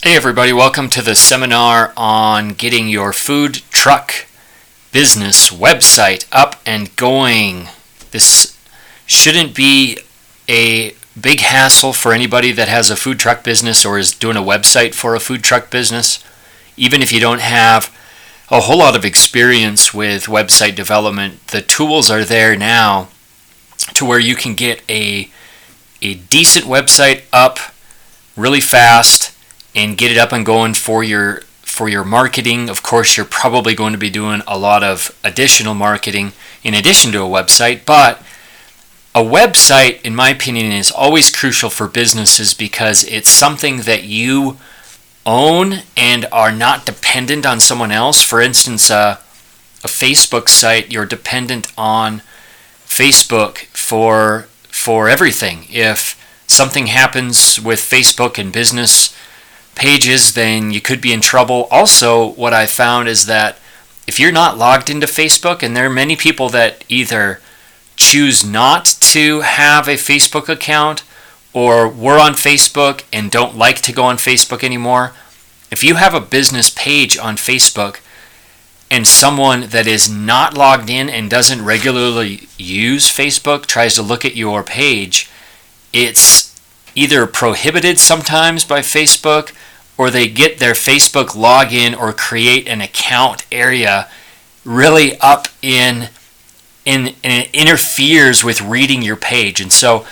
Hey everybody, welcome to the seminar on getting your food truck business website up and going. This shouldn't be a big hassle for anybody that has a food truck business or is doing a website for a food truck business. Even if you don't have a whole lot of experience with website development, the tools are there now to where you can get a decent website up really fast and get it up and going for your marketing. Of course, you're probably going to be doing a lot of additional marketing in addition to a website, but a website, in my opinion, is always crucial for businesses because it's something that you own and are not dependent on someone else. For instance, a Facebook site, you're dependent on Facebook for everything. If something happens with Facebook and business pages, then you could be in trouble. Also, what I found is that if you're not logged into Facebook, and there are many people that either choose not to have a Facebook account or were on Facebook and don't like to go on Facebook anymore, if you have a business page on Facebook and someone that is not logged in and doesn't regularly use Facebook tries to look at your page, it's either prohibited sometimes by Facebook, or they get their Facebook login or create an account area really up in and it interferes with reading your page. And so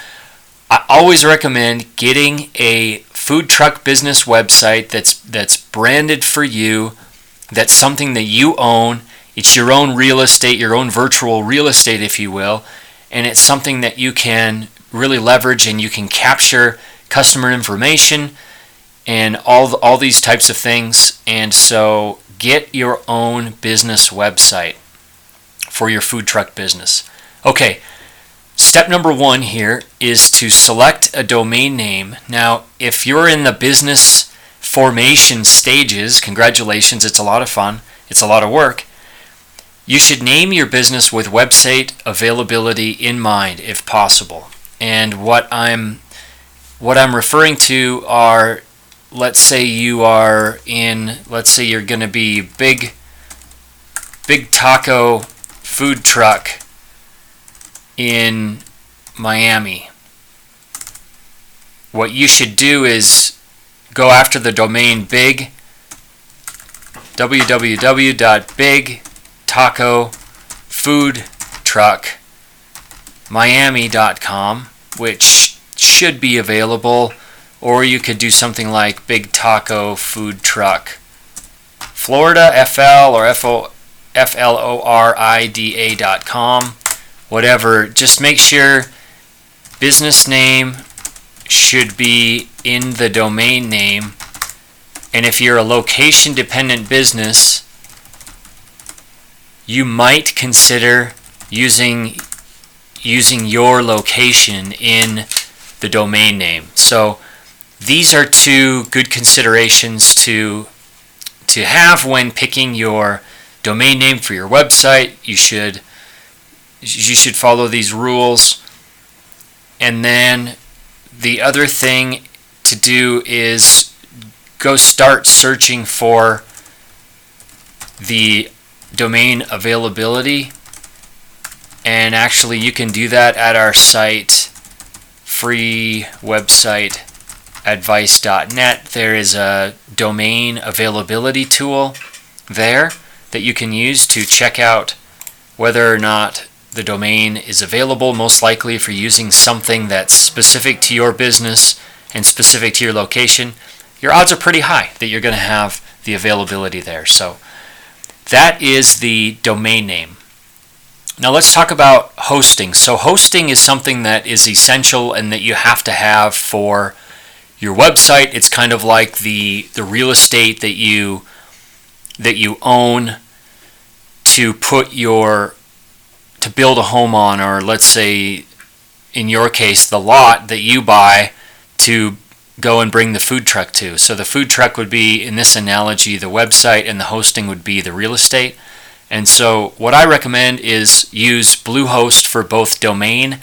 I always recommend getting a food truck business website that's branded for you, that's something that you own. It's your own real estate, your own virtual real estate, if you will, and it's something that you can really leverage, and you can capture customer information and all these types of things. And so get your own business website for your food truck business. Okay, step number 1 here is to select a domain name. Now, if you're in the business formation stages, congratulations, it's a lot of fun, it's a lot of work. You should name your business with website availability in mind if possible. And what I'm referring to are, let's say you're going to be big taco food truck in Miami. What you should do is go after the domain big, www.bigtacofoodtruckmiami.com, which should be available, or you could do something like Big Taco Food Truck Florida, FL or FLORIDA.com, whatever. Just make sure business name should be in the domain name, and if you're a location dependent business, you might consider using your location in the domain name. So these are 2 good considerations to have when picking your domain name for your website. You should follow these rules. And then the other thing to do is go start searching for the domain availability. And actually you can do that at our site, free website advice.net. There is a domain availability tool there that you can use to check out whether or not the domain is available. Most likely, if you're using something that's specific to your business and specific to your location, your odds are pretty high that you're going to have the availability there. So that is the domain name. Now let's talk about hosting. So hosting is something that is essential and that you have to have for your website. It's kind of like the real estate that you own to build a home on, or let's say in your case the lot that you buy to go and bring the food truck to. So the food truck would be, in this analogy, the website, and the hosting would be the real estate. And so what I recommend is use Bluehost for both domain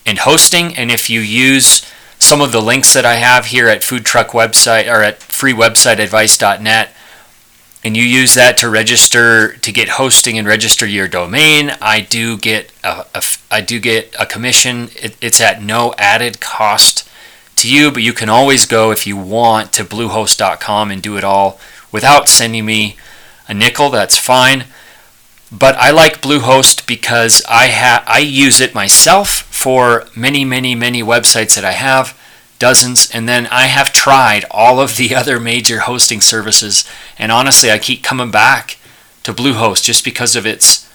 and hosting. And if you use some of the links that I have here at Food Truck website or at freewebsiteadvice.net, and you use that to register to get hosting and register your domain, I do get a commission. It's at no added cost to you, but you can always go if you want to Bluehost.com and do it all without sending me a nickel. That's fine. But I like Bluehost because I use it myself for many websites that I have, dozens, and then I have tried all of the other major hosting services, and honestly I keep coming back to Bluehost just because of its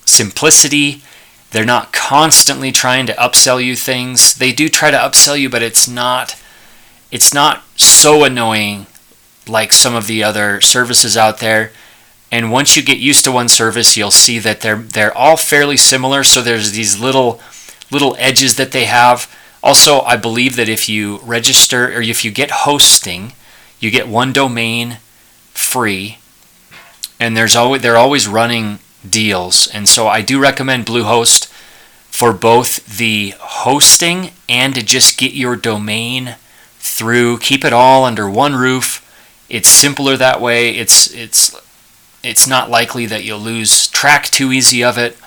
simplicity. They're not constantly trying to upsell you things. They do try to upsell you, but it's not so annoying like some of the other services out there. And once you get used to one service, you'll see that they're all fairly similar. So there's these little edges that they have. Also, I believe that if you register or if you get hosting, you get one domain free, and they're always running deals. And so I do recommend Bluehost for both the hosting and to just get your domain through. Keep it all under one roof. It's simpler that way. It's not likely that you'll lose track too easy of it.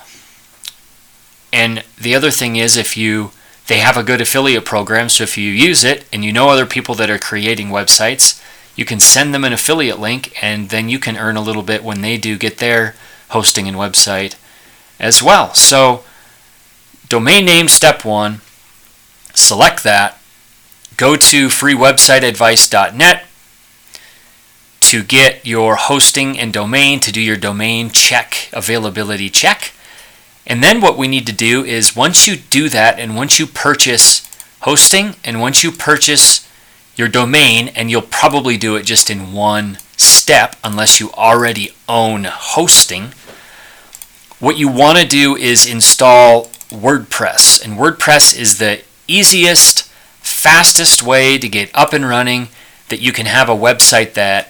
And the other thing is, they have a good affiliate program, so if you use it and you know other people that are creating websites, you can send them an affiliate link, and then you can earn a little bit when they do get their hosting and website as well. So domain name, step one, select that, go to freewebsiteadvice.net to get your hosting and domain, to do your domain check, availability check. And then what we need to do is, once you do that, and once you purchase hosting, and once you purchase your domain, and you'll probably do it just in one step unless you already own hosting, what you want to do is install WordPress. And WordPress is the easiest, fastest way to get up and running, that you can have a website that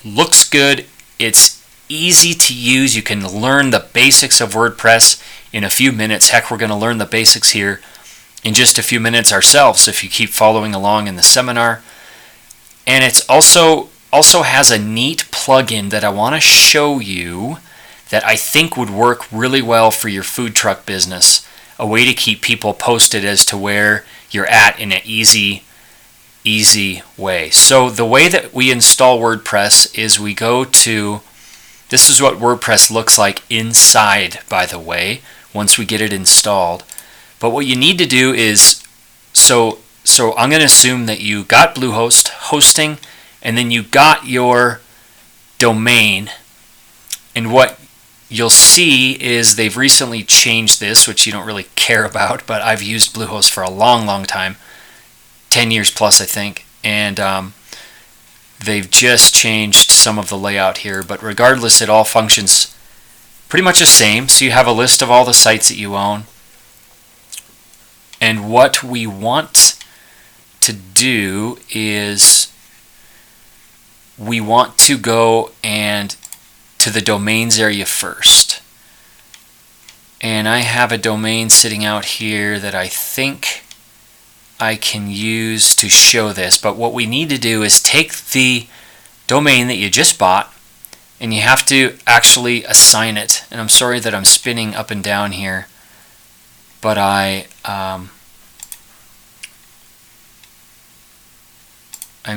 looks good. It's easy to use. You can learn the basics of WordPress in a few minutes. Heck, we're going to learn the basics here in just a few minutes ourselves if you keep following along in the seminar. And it's also has a neat plugin that I want to show you that I think would work really well for your food truck business. A way to keep people posted as to where you're at in an easy way. So the way that we install WordPress is we go to, this is what WordPress looks like inside, by the way, once we get it installed. But what you need to do is, so I'm going to assume that you got Bluehost hosting, and then you got your domain. And what you'll see is they've recently changed this, which you don't really care about, but I've used Bluehost for a long time, 10 years plus I think, and they've just changed some of the layout here, but regardless, it all functions pretty much the same. So you have a list of all the sites that you own, and what we want to do is we want to go and to the domains area first. And I have a domain sitting out here that I think I can use to show this. But what we need to do is take the domain that you just bought, and you have to actually assign it. And I'm sorry that I'm spinning up and down here, but I'm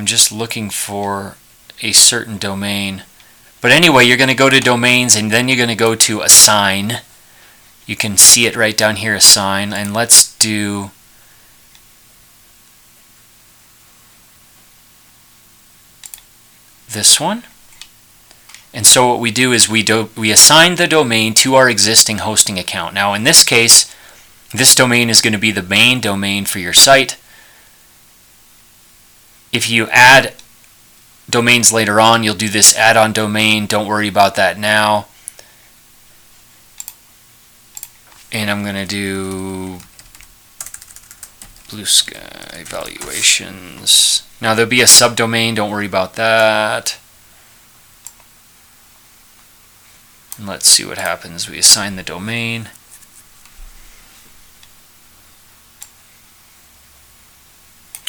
just looking for a certain domain. But anyway, you're going to go to domains, and then you're going to go to assign. You can see it right down here, assign, and let's do this one. And so what we do is we assign the domain to our existing hosting account. Now in this case, this domain is going to be the main domain for your site. If you add domains later on, you'll do this add-on domain. Don't worry about that now. And I'm going to do Blue Sky Valuations. Now there'll be a subdomain, don't worry about that. And let's see what happens. We assign the domain.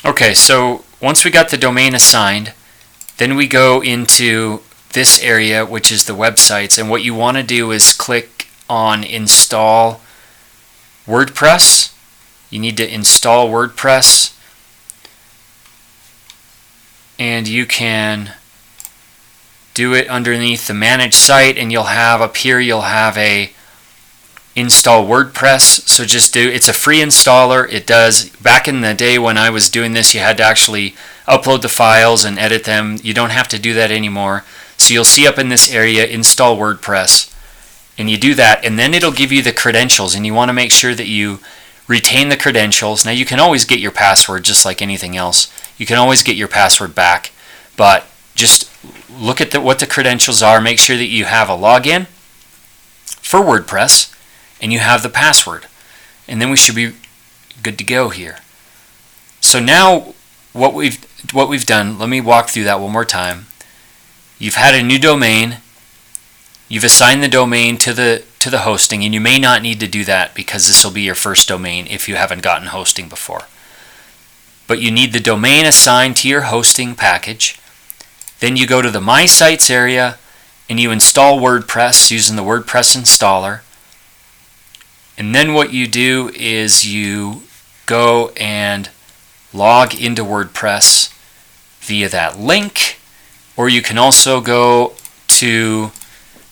Okay, so once we got the domain assigned, then we go into this area, which is the websites, and what you want to do is click on Install WordPress. You need to install WordPress, and you can do it underneath the Manage Site, and you'll have up here, you'll have a Install WordPress. So just do, it's a free installer. It does, back in the day when I was doing this, you had to actually upload the files and edit them. You don't have to do that anymore. So you'll see up in this area, Install WordPress, and you do that, and then it'll give you the credentials, and you want to make sure that you retain the credentials. Now you can always get your password just like anything else. You can always get your password back, but just look at what the credentials are. Make sure that you have a login for WordPress and you have the password, and then we should be good to go here. So now what we've done, let me walk through that one more time. You've had a new domain, you've assigned the domain to the hosting, and you may not need to do that because this will be your first domain if you haven't gotten hosting before. But you need the domain assigned to your hosting package. Then you go to the My Sites area and you install WordPress using the WordPress installer. And then what you do is you go and log into WordPress via that link, or you can also go to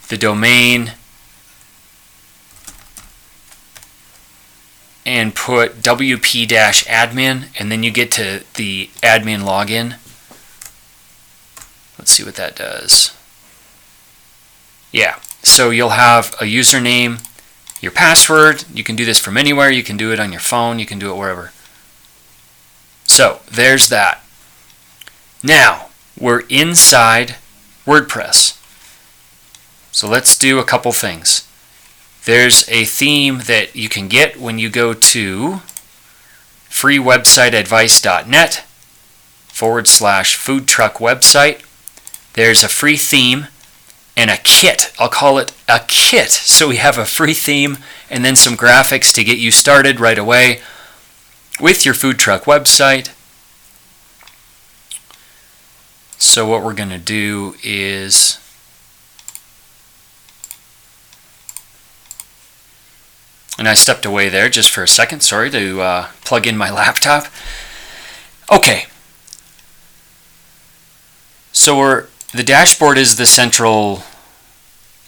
the domain and put wp-admin, and then you get to the admin login. Let's see what that does. Yeah, so you'll have a username, your password. You can do this from anywhere. You can do it on your phone. You can do it wherever. So there's that. Now we're inside WordPress. So let's do a couple things. There's a theme that you can get when you go to freewebsiteadvice.net/food truck website. There's a free theme and a kit. I'll call it a kit. So we have a free theme and then some graphics to get you started right away with your food truck website. So what we're going to do is and I stepped away there just for a second, sorry, to plug in my laptop. Okay. So the dashboard is the central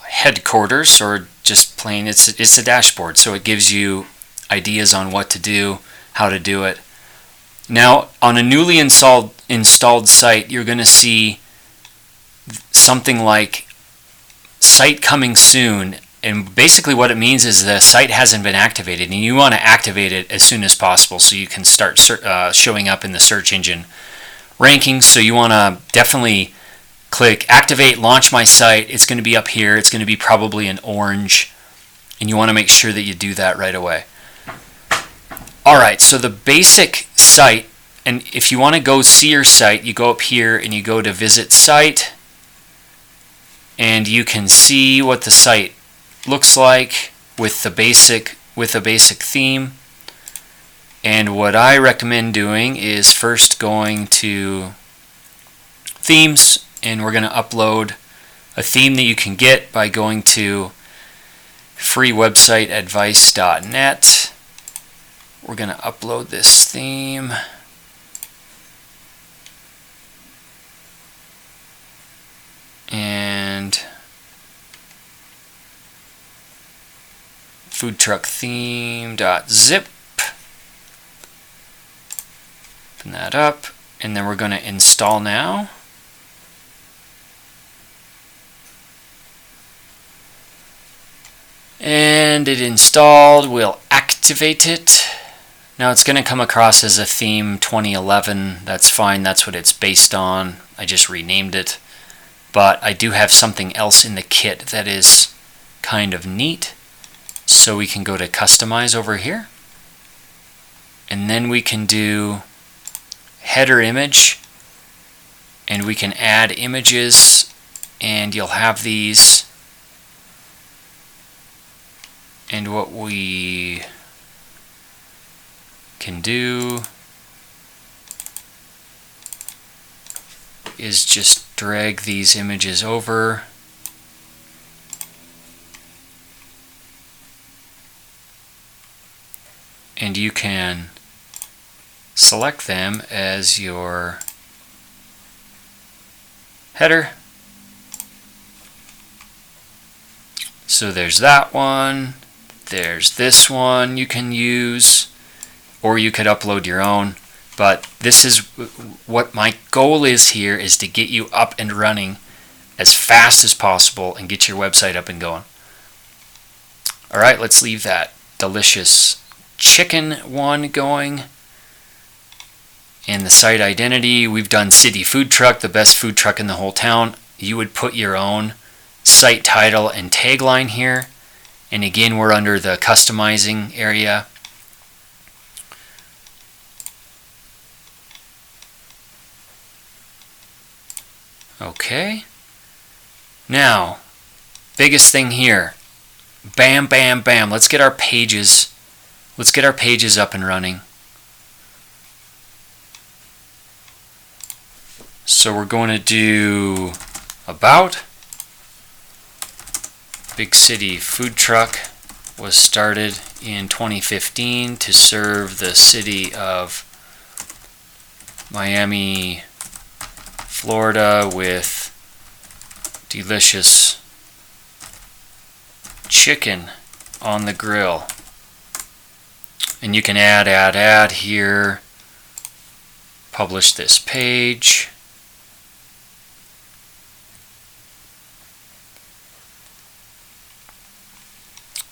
headquarters, or just plain, it's the dashboard. So it gives you ideas on what to do, how to do it. Now, on a newly installed site, you're going to see something like site coming soon. And basically what it means is the site hasn't been activated, and you want to activate it as soon as possible so you can start showing up in the search engine rankings. So you want to definitely click Activate, Launch My Site. It's going to be up here. It's going to be probably in orange, and you want to make sure that you do that right away. Alright, so the basic site, and if you want to go see your site, you go up here and you go to Visit Site, and you can see what the site looks like with a basic theme. And what I recommend doing is first going to themes, and we're going to upload a theme that you can get by going to freewebsiteadvice.net. We're going to upload this theme. And foodtrucktheme.zip. Open that up, and then we're going to install now. And it installed. We'll activate it. Now it's going to come across as a theme 2011. That's fine. That's what it's based on. I just renamed it. But I do have something else in the kit that is kind of neat. So we can go to Customize over here. And then we can do header image. And we can add images. And you'll have these. And what we can do is just drag these images over. And you can select them as your header. So there's that one, there's this one you can use, or you could upload your own. But this is what my goal is here, is to get you up and running as fast as possible and get your website up and going. All right, let's leave that delicious chicken one going. And the site identity, we've done City Food Truck, the best food truck in the whole town. You would put your own site title and tagline here. And again, we're under the customizing area. Okay. Now, biggest thing here. Bam, bam, bam. Let's get our pages. Let's get our pages up and running. So we're going to do about. Big City Food Truck was started in 2015 to serve the city of Miami, Florida with delicious chicken on the grill. And you can add here, publish this page.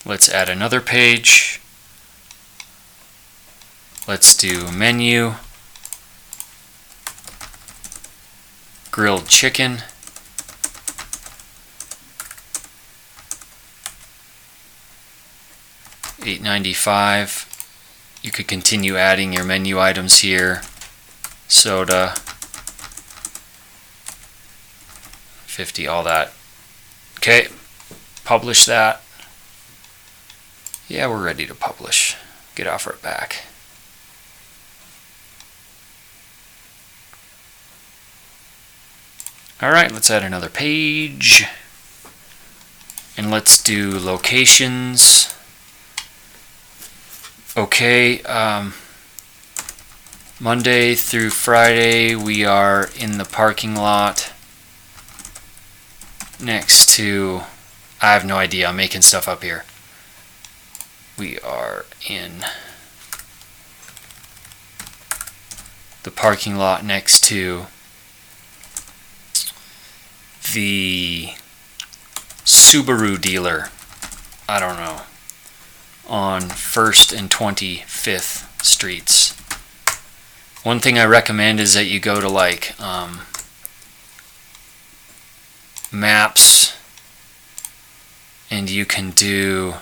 Let's add another page. Let's do menu, grilled chicken, $8.95. You could continue adding your menu items here. Soda, 50, all that. Okay, publish that. Yeah, we're ready to publish. Get offer it back. All right, let's add another page. And let's do locations. Okay, Monday through Friday we are in the parking lot next to, I have no idea, I'm making stuff up here. We are in the parking lot next to the Subaru dealer, I don't know, on 1st and 25th Streets. One thing I recommend is that you go to like maps, and you can do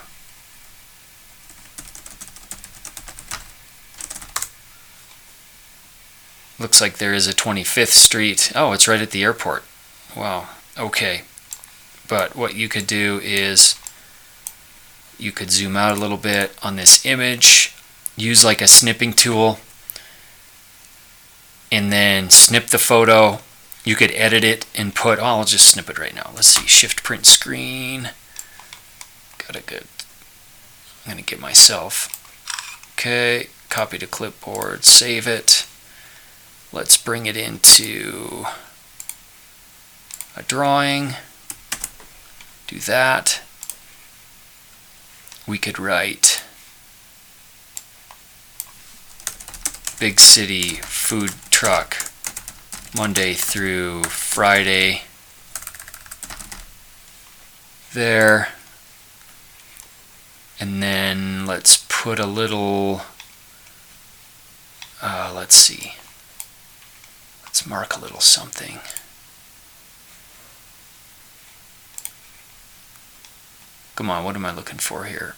looks like there is a 25th Street. Oh, it's right at the airport. Wow. Okay. But what you could do is you could zoom out a little bit on this image, use like a snipping tool, and then snip the photo. You could edit it and put, oh, I'll just snip it right now. Let's see, shift print screen. Got a good, I'm going to get myself. Okay, copy to clipboard, save it. Let's bring it into a drawing. Do that. We could write Big City Food Truck, Monday through Friday. There. And then let's put a little, let's see. Let's mark a little something. Come on, what am I looking for here?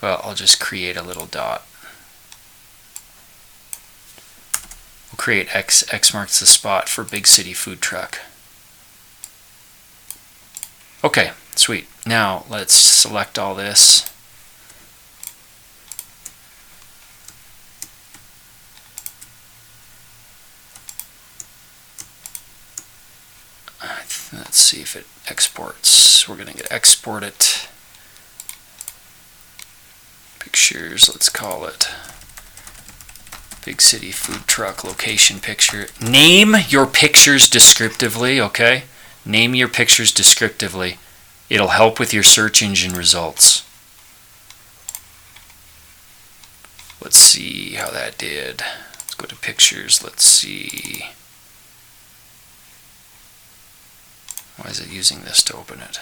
Well, I'll just create a little dot. We'll create X. X marks the spot for Big City Food Truck. Okay, sweet. Now let's select all this. Let's see if it exports. We're going to export it. Pictures, let's call it Big City Food Truck Location Picture. Name your pictures descriptively, okay? Name your pictures descriptively. It'll help with your search engine results. Let's see how that did. Let's go to pictures. Let's see. Why is it using this to open it?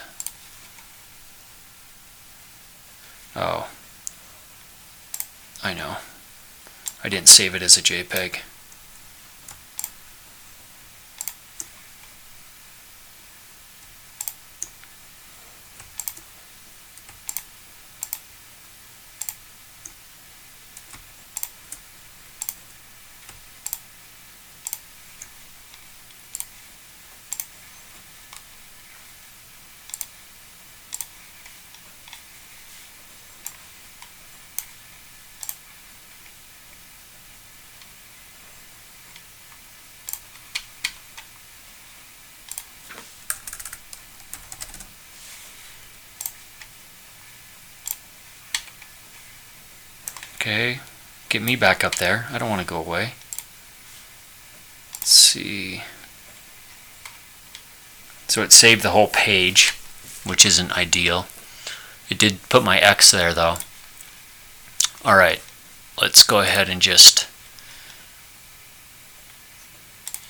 Oh. I know. I didn't save it as a JPEG. Okay, get me back up there. I don't want to go away. Let's see. So it saved the whole page, which isn't ideal. It did put my X there though. Alright, let's go ahead and just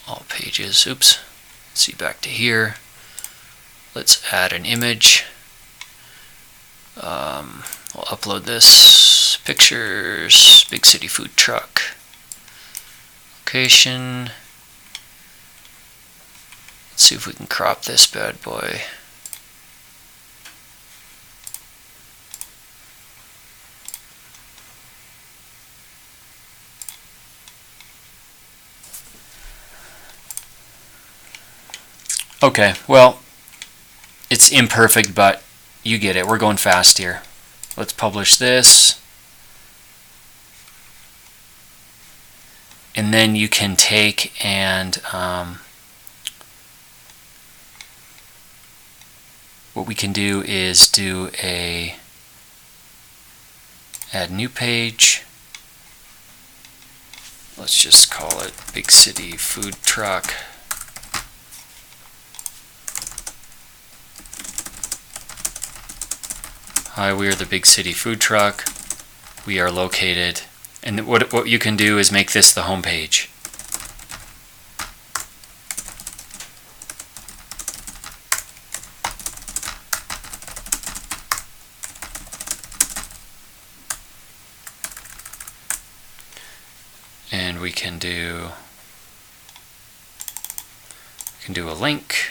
all pages. Oops. Let's see, back to here. Let's add an image. We'll upload this. Pictures, Big City Food Truck. Location. Let's see if we can crop this bad boy. Okay, well, it's imperfect, but you get it. We're going fast here. Let's publish this. And then you can take and what we can do is do a add new page. Let's just call it Big City Food Truck. Hi, we are the Big City Food Truck. We are located, and what you can do is make this the home page. And we can do a link.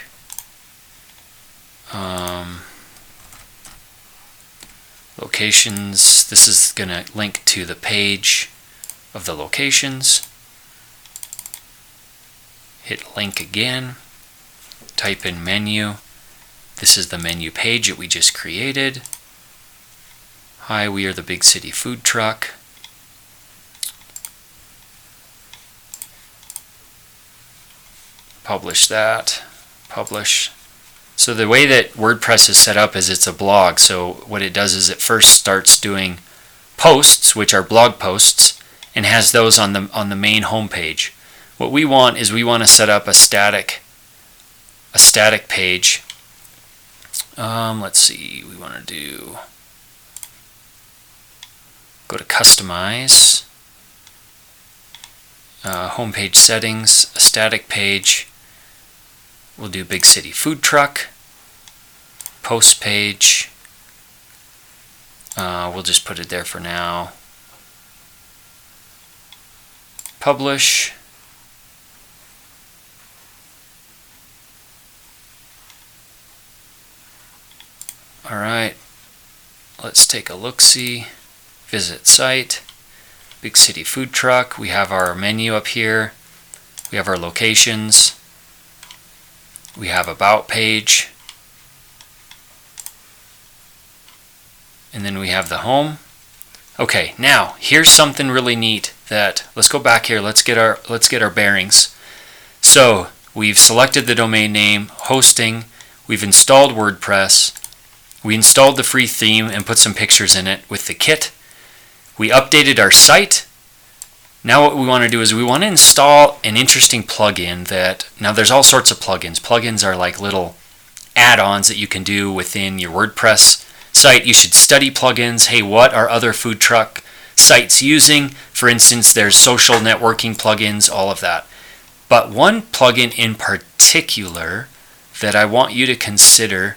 Locations, this is going to link to the page of the locations. Hit link again, type in menu. This is the menu page that we just created. Hi, we are the Big City Food Truck. Publish that, publish. So the way that WordPress is set up is it's a blog. So what it does is it first starts doing posts, which are blog posts, and has those on the main home page. What we want is we want to set up a static page. Let's see. We want to go to customize, homepage settings, a static page. We'll do Big City Food Truck, post page. We'll just put it there for now. Publish. All right, let's take a look-see. Visit site, Big City Food Truck. We have our menu up here. We have our locations. We have about page, and then we have the home. Okay, now here's something really neat that let's go back here. Let's get our bearings. So We've selected the domain name, hosting, we've installed WordPress, we installed the free theme and put some pictures in it with the kit. We updated our site. Now what we want to do is we want to install an interesting plugin that, now there's all sorts of plugins. Plugins are like little add-ons that you can do within your WordPress site. You should study plugins. Hey, what are other food truck sites using? For instance, there's social networking plugins, all of that. But one plugin in particular that I want you to consider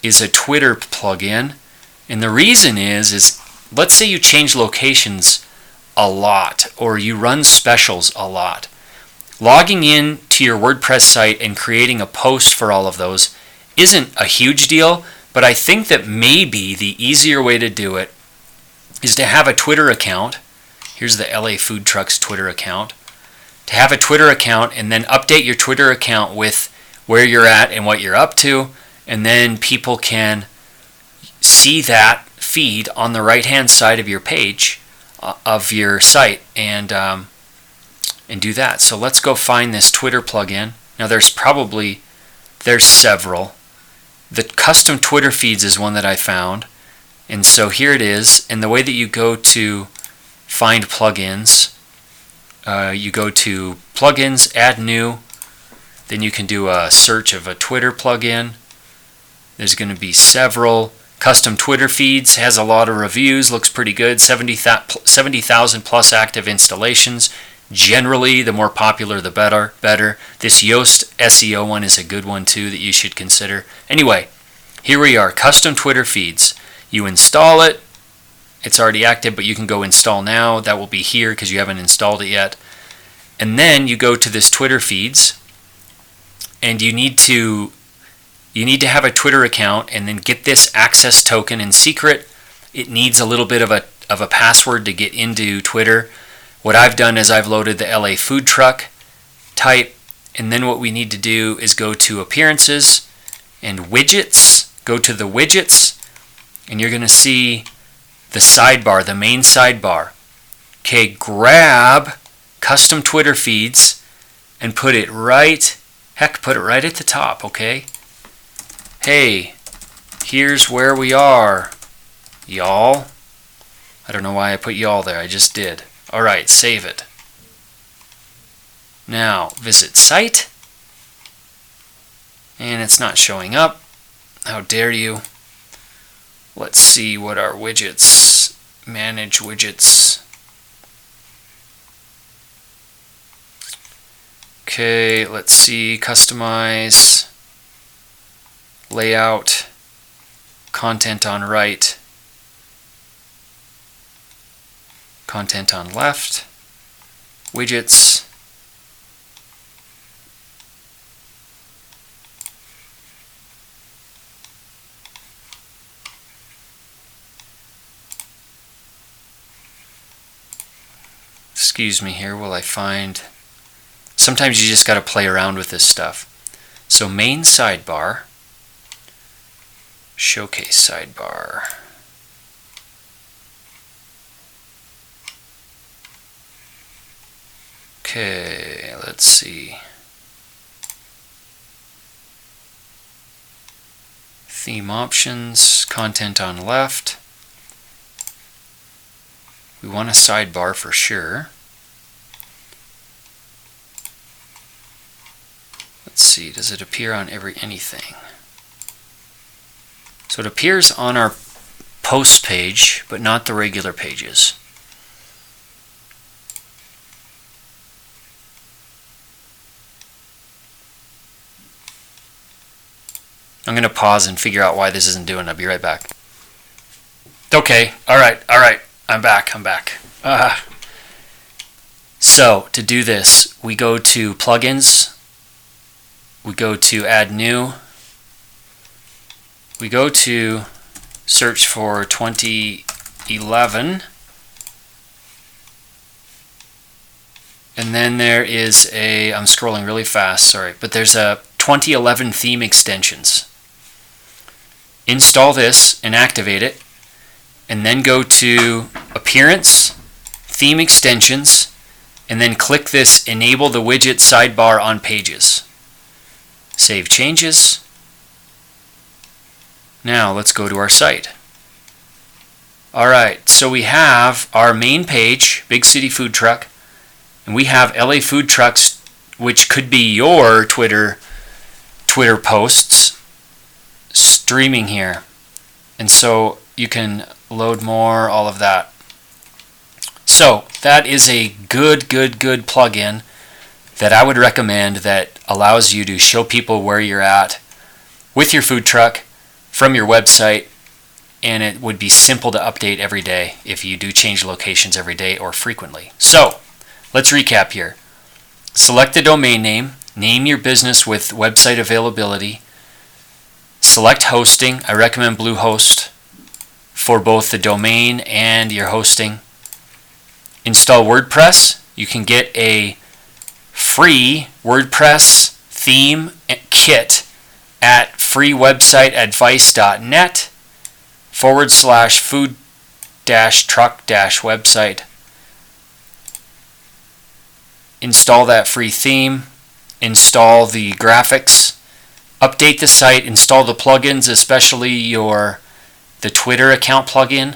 is a Twitter plugin. And the reason is let's say you change locations a lot or you run specials a lot. Logging in to your WordPress site and creating a post for all of those isn't a huge deal, but I think that maybe the easier way to do it is to have a Twitter account. Here's the LA Food Trucks Twitter account. To have a Twitter account and then update your Twitter account with where you're at and what you're up to, and then people can see that feed on the right-hand side of your page of your site and do that. So let's go find this Twitter plugin. Now there's several. The custom Twitter feeds is one that I found, and so here it is. And the way that you go to find plugins, you go to plugins, add new, then you can do a search of a Twitter plugin. There's going to be several. Custom Twitter feeds has a lot of reviews, looks pretty good, 70,000 plus active installations. Generally, the more popular, the better. This Yoast SEO one is a good one too that you should consider. Anyway, here we are, custom Twitter feeds. You install it. It's already active, but you can go install now. That will be here because you haven't installed it yet. And then you go to this Twitter feeds, and you need to have a Twitter account and then get this access token in secret. It needs a little bit of a password to get into Twitter. What I've done is I've loaded the LA Food Truck type, and then what we need to do is go to Appearances and Widgets. Go to the Widgets, and you're going to see the sidebar, the main sidebar. Okay, grab custom Twitter feeds and put it right at the top, okay? Hey, here's where we are, y'all. I don't know why I put y'all there, I just did. Alright, save it. Now, visit site. And it's not showing up. How dare you? Let's see what our widgets, manage widgets. Okay, let's see, customize, layout, content on right, content on left, widgets, excuse me here while I find. Sometimes you just got to play around with this stuff. So main sidebar, showcase sidebar. Okay, let's see. Theme options, content on left. We want a sidebar for sure. Let's see, does it appear on anything? So it appears on our post page, but not the regular pages. I'm going to pause and figure out why this isn't doing it. I'll be right back. Okay, all right, I'm back. So to do this, we go to plugins. We go to add new. We go to search for 2011. And then there is I'm scrolling really fast, sorry, but there's a 2011 theme extensions. Install this and activate it. And then go to Appearance, Theme Extensions, and then click this Enable the Widget Sidebar on Pages. Save changes. Now let's go to our site. Alright, so we have our main page, Big City Food Truck, and we have LA Food Trucks, which could be your Twitter posts, streaming here. And so you can load more, all of that. So that is a good plugin that I would recommend that allows you to show people where you're at with your food truck from your website, and it would be simple to update every day if you do change locations every day or frequently. So let's recap here. Select the domain name, name your business with website availability, select hosting. I recommend Bluehost for both the domain and your hosting. Install WordPress. You can get a free WordPress theme kit at freewebsite.advice.net/food-truck-website. Install that free theme, install the graphics, update the site, install the plugins, especially the Twitter account plugin,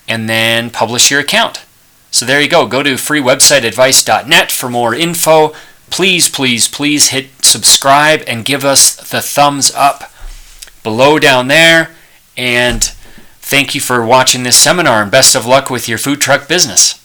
and then publish your account. So there you go. Go to freewebsiteadvice.net for more info. Please hit subscribe and give us the thumbs up below down there. And thank you for watching this seminar, and best of luck with your food truck business.